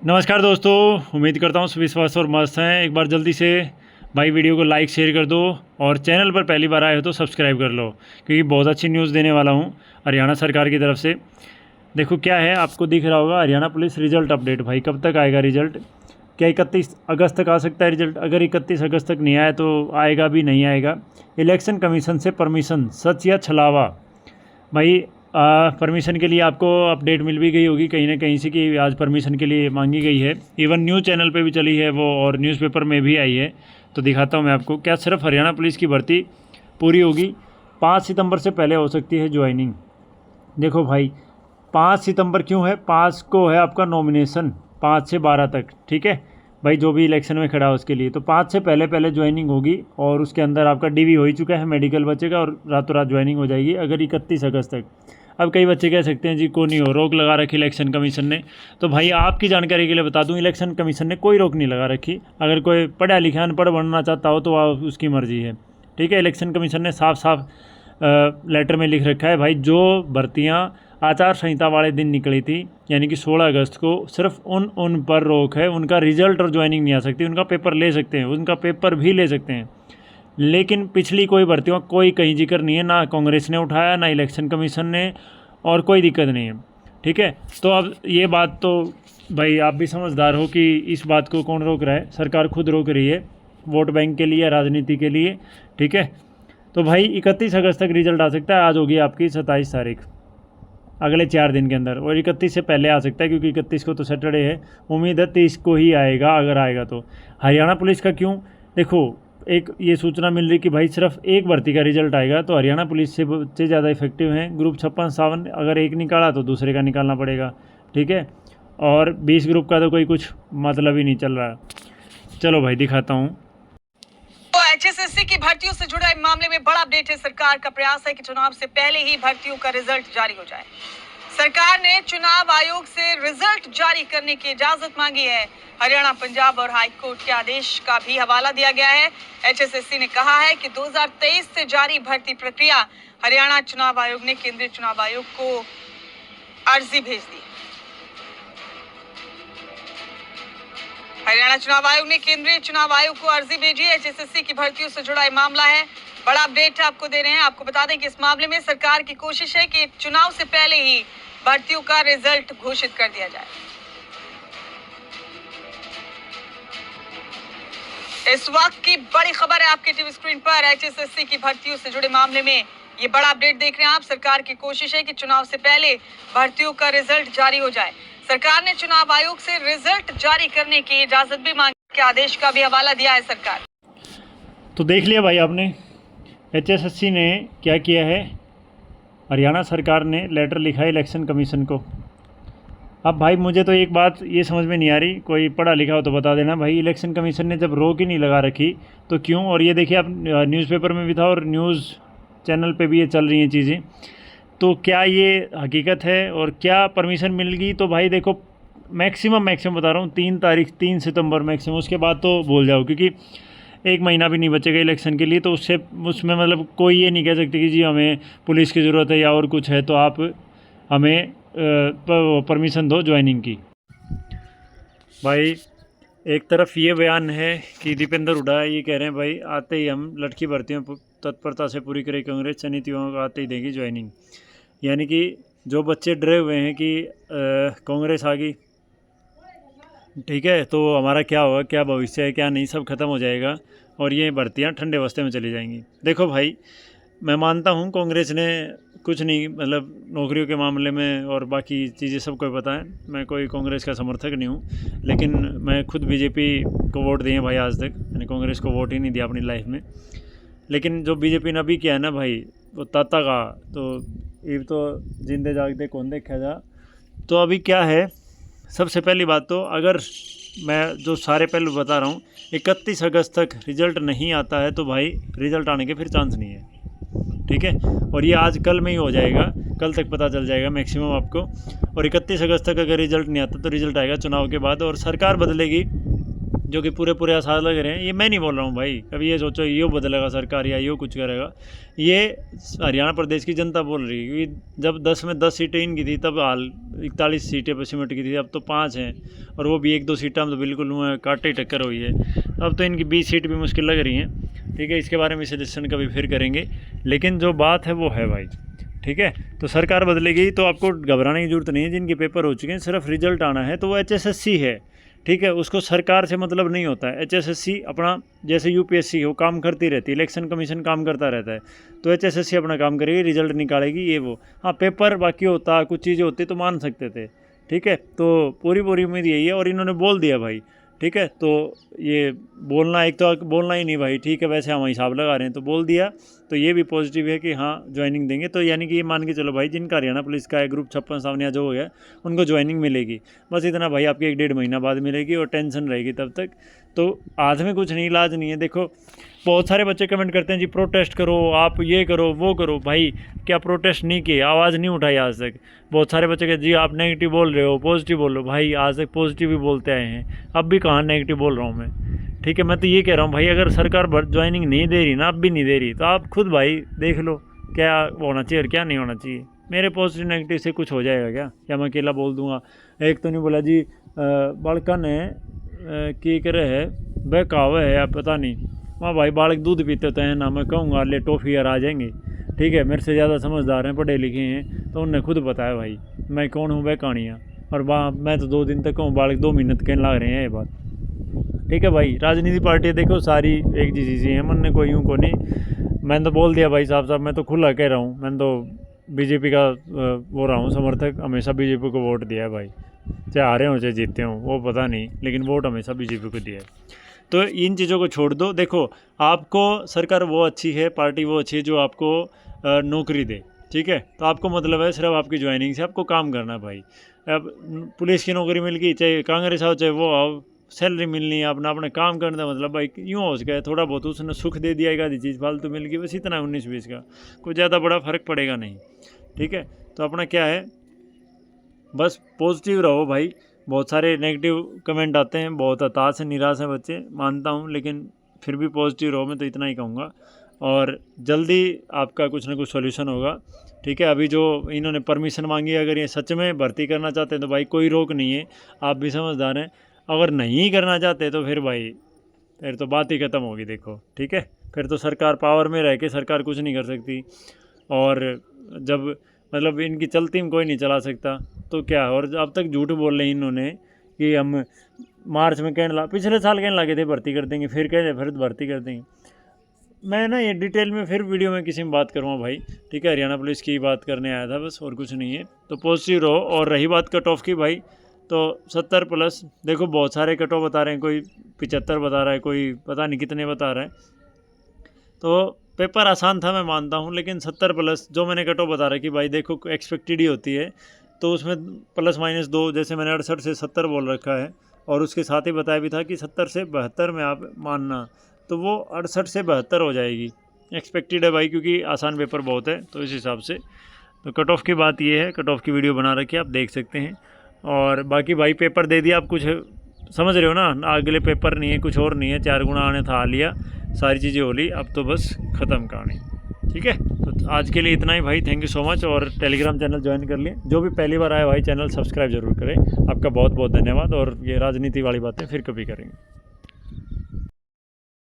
नमस्कार दोस्तों, उम्मीद करता हूँ सभी स्वस्थ और मस्त हैं। एक बार जल्दी से भाई वीडियो को लाइक शेयर कर दो और चैनल पर पहली बार आए हो तो सब्सक्राइब कर लो, क्योंकि बहुत अच्छी न्यूज़ देने वाला हूँ हरियाणा सरकार की तरफ से। देखो क्या है, आपको दिख रहा होगा हरियाणा पुलिस रिजल्ट अपडेट। भाई कब तक आएगा रिजल्ट? क्या 31 अगस्त तक आ सकता है रिजल्ट? अगर 31 अगस्त तक नहीं आया तो आएगा भी नहीं आएगा। इलेक्शन कमीशन से परमिशन, सच या छलावा? भाई परमिशन के लिए आपको अपडेट मिल भी गई होगी कहीं ना कहीं से कि आज परमिशन के लिए मांगी गई है। इवन न्यूज़ चैनल पे भी चली है वो और न्यूज़पेपर में भी आई है। तो दिखाता हूँ मैं आपको। क्या सिर्फ हरियाणा पुलिस की भर्ती पूरी होगी? 5 सितंबर से पहले हो सकती है ज्वाइनिंग। देखो भाई 5 सितंबर क्यों है? 5 को है आपका नॉमिनेशन, 5 से 12 तक, ठीक है भाई, जो भी इलेक्शन में खड़ा है उसके लिए। तो 5 से पहले पहले ज्वाइनिंग होगी और उसके अंदर आपका डीवी हो ही चुका है, मेडिकल बचेगा और रातों रात ज्वाइनिंग हो जाएगी अगर 31 अगस्त तक। अब कई बच्चे कह सकते हैं जी को नहीं हो, रोक लगा रखी इलेक्शन कमीशन ने। तो भाई आपकी जानकारी के लिए बता दूं, इलेक्शन कमीशन ने कोई रोक नहीं लगा रखी। अगर कोई पढ़ा लिखा अनपढ़ बनना चाहता हो तो उसकी मर्जी है, ठीक है। इलेक्शन कमीशन ने साफ साफ लेटर में लिख रखा है भाई, जो भर्तियाँ आचार संहिता वाले दिन निकली थी यानी कि 16 अगस्त को, सिर्फ उन पर रोक है। उनका रिजल्ट और ज्वाइनिंग नहीं आ सकती। उनका पेपर ले सकते हैं, उनका पेपर भी ले सकते हैं, लेकिन पिछली कोई भर्तियों कोई कहीं जिक्र नहीं है, ना कांग्रेस ने उठाया ना इलेक्शन कमीशन ने, और कोई दिक्कत नहीं है, ठीक है। तो अब ये बात तो भाई आप भी समझदार हो कि इस बात को कौन रोक रहा है? सरकार खुद रोक रही है, वोट बैंक के लिए, राजनीति के लिए, ठीक है। तो भाई 31 अगस्त तक रिजल्ट आ सकता है। आज होगी आपकी 27 तारीख, अगले 4 दिन के अंदर, और 31 से पहले आ सकता है क्योंकि 31 को तो सैटरडे है। उम्मीद है 30 को ही आएगा, अगर आएगा तो। हरियाणा पुलिस का क्यों? देखो एक ये सूचना मिल रही कि भाई सिर्फ एक भर्ती का रिजल्ट आएगा, तो हरियाणा पुलिस से बच्चे ज़्यादा इफेक्टिव हैं। ग्रुप 56-57 अगर एक निकाला तो दूसरे का निकालना पड़ेगा, ठीक है। और 20 ग्रुप का तो कोई कुछ मतलब ही नहीं चल रहा। चलो भाई दिखाता हूँ। तो एचएसएससी की भर्तियों से जुड़े मामले में बड़ा अपडेट है। सरकार का प्रयास है कि चुनाव से पहले ही भर्तियों का रिजल्ट जारी हो जाए। सरकार ने चुनाव आयोग से रिजल्ट जारी करने की इजाजत मांगी है। हरियाणा, पंजाब और हाई कोर्ट के आदेश का भी हवाला दिया गया है। एचएसएससी ने कहा है कि 2023 से जारी भर्ती प्रक्रिया हरियाणा चुनाव आयोग ने केंद्रीय चुनाव आयोग को अर्जी भेज दी। हरियाणा चुनाव आयोग ने केंद्रीय चुनाव आयोग को अर्जी भेजी है। एचएसएससी की भर्तियों से जुड़ा मामला है। बड़ा अपडेट आपको दे रहे हैं। आपको बता दें कि इस मामले में सरकार की कोशिश है कि चुनाव से पहले ही भर्तियों का रिजल्ट घोषित कर दिया जाए। इस वक्त की बड़ी खबर है आपके टीवी स्क्रीन पर। एचएसएससी की भर्तियों से जुड़े मामले में ये बड़ा अपडेट देख रहे हैं आप। सरकार की कोशिश है कि चुनाव से पहले भर्तियों का रिजल्ट जारी हो जाए। सरकार ने चुनाव आयोग से रिजल्ट जारी करने की इजाजत भी मांगी के आदेश का भी हवाला दिया है सरकार। तो देख लिया भाई आपने, एचएसएससी ने क्या किया है। हरियाणा सरकार ने लेटर लिखा है इलेक्शन कमीशन को। अब भाई मुझे तो एक बात ये समझ में नहीं आ रही, कोई पढ़ा लिखा हो तो बता देना भाई। इलेक्शन कमीशन ने जब रोक ही नहीं लगा रखी तो क्यों? और ये देखिए आप, न्यूज़पेपर में भी था और न्यूज़ चैनल पे भी ये चल रही हैं चीज़ें। तो क्या ये हकीकत है और क्या परमिशन मिल गई? तो भाई देखो मैक्सिमम बता रहा हूँ 3 सितंबर मैक्सिमम, उसके बाद तो भूल जाओ, क्योंकि एक महीना भी नहीं बचेगा इलेक्शन के लिए। तो उसमें मतलब कोई ये नहीं कह सकते कि जी हमें पुलिस की ज़रूरत है या और कुछ है तो आप हमें परमिशन दो ज्वाइनिंग की। भाई एक तरफ ये बयान है कि दीपेंद्र हुड्डा ये कह रहे हैं भाई आते ही हम लड़की भर्तियों तत्परता से पूरी करें कांग्रेस, समितियों को आते ही देगी ज्वाइनिंग। यानी कि जो बच्चे डरे हुए हैं कि कांग्रेस आ गई, ठीक है, तो हमारा क्या होगा, क्या भविष्य है, क्या नहीं, सब खत्म हो जाएगा और ये भर्तियाँ ठंडे बस्ते में चली जाएंगी। देखो भाई मैं मानता हूँ कांग्रेस ने कुछ नहीं, मतलब नौकरियों के मामले में और बाकी चीज़ें सबको पता है। मैं कोई कांग्रेस का समर्थक नहीं हूँ, लेकिन मैं खुद बीजेपी को वोट दिए भाई आज तक, मैंने कांग्रेस को वोट ही नहीं दिया अपनी लाइफ में। लेकिन जो बीजेपी ने अभी किया है ना भाई, वो ताता का तो ये तो जिंदे जागते कौन देखा जा। तो अभी क्या है, सबसे पहली बात तो अगर मैं जो सारे पहलू बता रहा हूँ, 31 अगस्त तक रिज़ल्ट नहीं आता है तो भाई रिज़ल्ट आने के फिर चांस नहीं है, ठीक है। और ये आज कल में ही हो जाएगा, कल तक पता चल जाएगा मैक्सिमम आपको। और 31 अगस्त तक अगर रिज़ल्ट नहीं आता तो रिज़ल्ट आएगा चुनाव के बाद और सरकार बदलेगी जो कि पूरे आसार लग रहे हैं। ये मैं नहीं बोल रहा हूँ भाई, कभी ये सोचो यो बदलेगा सरकार या यो कुछ करेगा, ये हरियाणा प्रदेश की जनता बोल रही है। क्योंकि जब 10 में 10 सीटें इनकी थी तब हाल 41 सीटें पर सिमट की थी, अब तो 5 हैं, और वो भी 1-2 सीटें में तो बिल्कुल काटे टक्कर हुई है। अब तो इनकी 20 सीट भी मुश्किल लग रही हैं। ठीक है, इसके बारे में सजेशन कभी फिर करेंगे, लेकिन जो बात है वो है भाई। ठीक है, तो सरकार बदलेगी तो आपको घबराने की जरूरत नहीं है। जिनके पेपर हो चुके हैं, सिर्फ रिजल्ट आना है, तो वो HSSC है। ठीक है, उसको सरकार से मतलब नहीं होता है। HSSC अपना जैसे UPSC हो काम करती रहती है, इलेक्शन कमीशन काम करता रहता है, तो HSSC अपना काम करेगी, रिजल्ट निकालेगी, ये वो। हाँ, पेपर बाकी होता, कुछ चीज़ें होती तो मान सकते थे। ठीक है, तो पूरी उम्मीद यही है, और इन्होंने बोल दिया भाई। ठीक है, तो ये बोलना, एक तो बोलना ही नहीं भाई, ठीक है वैसे हम हिसाब लगा रहे हैं, तो बोल दिया, तो ये भी पॉजिटिव है कि हाँ ज्वाइनिंग देंगे। तो यानी कि ये मान के चलो भाई, जिनका हरियाणा पुलिस का है ग्रुप 56 सावनिया जो हो गया, उनको ज्वाइनिंग मिलेगी। बस इतना भाई, आपकी 1-1.5 महीना बाद मिलेगी, और टेंशन रहेगी तब तक। तो हाथ में कुछ नहीं, इलाज नहीं है। देखो बहुत सारे बच्चे कमेंट करते हैं जी प्रोटेस्ट करो, आप ये करो वो करो। भाई क्या प्रोटेस्ट नहीं किए, आवाज़ नहीं उठाई आज तक। बहुत सारे बच्चे कहते जी आप नेगेटिव बोल रहे हो, पॉजिटिव बोल रहे हो। भाई आज तक पॉजिटिव ही बोलते आए हैं, अब भी कहाँ नेगेटिव बोल रहा हूँ मैं। ठीक है, मैं तो ये कह रहा हूँ भाई, अगर सरकार ज्वाइनिंग नहीं दे रही ना, अब भी नहीं दे रही, तो आप खुद भाई देख लो क्या होना चाहिए और क्या नहीं होना चाहिए। मेरे पॉजिटिव नेगेटिव से कुछ हो जाएगा क्या, या मैं अकेला बोल दूंगा। एक तो नहीं बोला जी बालका ने की करे है बहकावे है, या पता नहीं। हाँ भाई, बालक दूध पीते तो हैं ना, मैं कहूँगा ले टॉफ़ी यार आ जाएंगे। ठीक है, मेरे से ज़्यादा समझदार हैं, पढ़े लिखे हैं, तो उन्हें खुद बताया भाई मैं कौन हूँ, वह कहानियाँ। और मैं तो 2 दिन तक कहूँ, बालक 2 महीने कहने लग रहे हैं ये बात। ठीक है भाई, राजनीति पार्टी देखो सारी एक जैसी सी हैं, मन ने कोई यूँ को नहीं। मैंने तो बोल दिया भाई साहब, मैं तो खुला कह रहा हूँ, मैंने तो बीजेपी का वो रहा हूँ समर्थक, हमेशा बीजेपी को वोट दिया है भाई, चाहे हारे हों चाहे जीते हों वो पता नहीं, लेकिन वोट हमेशा बीजेपी को दिया है। तो इन चीज़ों को छोड़ दो। देखो आपको सरकार वो अच्छी है, पार्टी वो अच्छी है जो आपको नौकरी दे। ठीक है, तो आपको मतलब है सिर्फ आपकी ज्वाइनिंग से आपको काम करना है भाई। अब पुलिस की नौकरी मिल गई, चाहे कांग्रेस आओ चाहे वो आओ, सैलरी मिलनी है, अपना अपना काम करना है। मतलब भाई यूँ हो सके थोड़ा बहुत उसने सुख दे दिया, एक आधी चीज़ फालतू मिल गई, बस इतना 19-20 का कोई ज़्यादा बड़ा फ़र्क पड़ेगा नहीं। ठीक है, तो अपना क्या है, बस पॉजिटिव रहो भाई। बहुत सारे नेगेटिव कमेंट आते हैं, बहुत हताश है, निराश है बच्चे, मानता हूँ, लेकिन फिर भी पॉजिटिव रहो, मैं तो इतना ही कहूँगा। और जल्दी आपका कुछ ना कुछ सॉल्यूशन होगा। ठीक है, अभी जो इन्होंने परमिशन मांगी है, अगर ये सच में भर्ती करना चाहते हैं तो भाई कोई रोक नहीं है, आप भी समझदार हैं। अगर नहीं करना चाहते तो फिर भाई फिर तो बात ही ख़त्म होगी। देखो ठीक है, फिर तो सरकार पावर में रह के सरकार कुछ नहीं कर सकती, और जब मतलब इनकी चलती में कोई नहीं चला सकता तो क्या। और अब तक झूठ बोल रहे हैं इन्होंने कि हम मार्च में पिछले साल कहने लगे थे भर्ती कर देंगे, फिर कह फिर भर्ती कर देंगे। मैं ना ये डिटेल में फिर वीडियो में किसी में बात करूँगा भाई। ठीक है, हरियाणा पुलिस की बात करने आया था बस, और कुछ नहीं है। तो पॉजिटिव रहो। और रही बात कट ऑफ की भाई, तो 70+ देखो बहुत सारे कट ऑफ बता रहे हैं, कोई 75 बता रहा है, कोई पता नहीं कितने बता रहा है। तो पेपर आसान था मैं मानता हूँ, लेकिन 70+ जो मैंने कट ऑफ बता रहा है कि भाई देखो एक्सपेक्टेड ही होती है, तो उसमें ±2, जैसे मैंने 68 से 70 बोल रखा है, और उसके साथ ही बताया भी था कि 70 से 72 में आप मानना, तो वो 68 से 72 हो जाएगी। एक्सपेक्टेड है भाई, क्योंकि आसान पेपर बहुत है, तो इस हिसाब से। तो कट ऑफ की बात ये है, कट ऑफ की वीडियो बना रखी है, आप देख सकते हैं। और बाकी भाई पेपर दे दिया, आप कुछ समझ रहे हो ना, अगले पेपर नहीं है, कुछ और नहीं है, 4 गुना आने था, आ लिया, सारी चीज़ें हो ली, अब तो बस ख़त्म कहानी। ठीक है, तो आज के लिए इतना ही भाई, थैंक यू सो मच। और टेलीग्राम चैनल ज्वाइन कर लिए, जो भी पहली बार आया भाई चैनल सब्सक्राइब जरूर करें। आपका बहुत बहुत धन्यवाद। और ये राजनीति वाली बातें फिर कभी करेंगे।